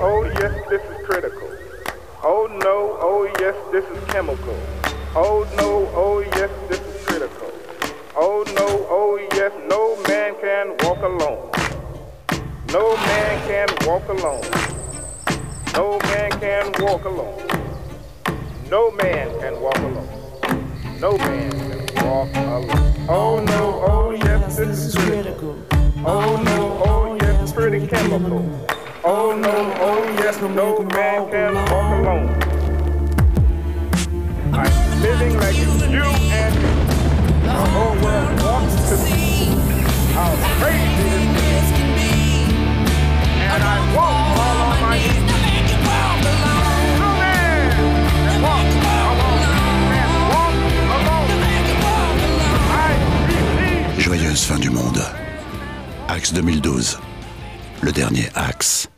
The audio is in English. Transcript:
oh yes, this is critical. Oh no, oh yes, this is chemical. Oh no, oh yes, this is critical. Oh no, oh yes, no man can walk alone. No man can walk alone. No man can walk alone. No man can walk alone. No man can walk alone. Oh no, oh yes, this is critical. Oh no, oh yes, pretty chemical. Oh no, oh yes, no man can walk alone. I'm living like you and the whole world wants to see how crazy this is. And I won't fall on my knees. No man can walk alone. Joyeuse fin du monde. Axe 2012. Le dernier Axe.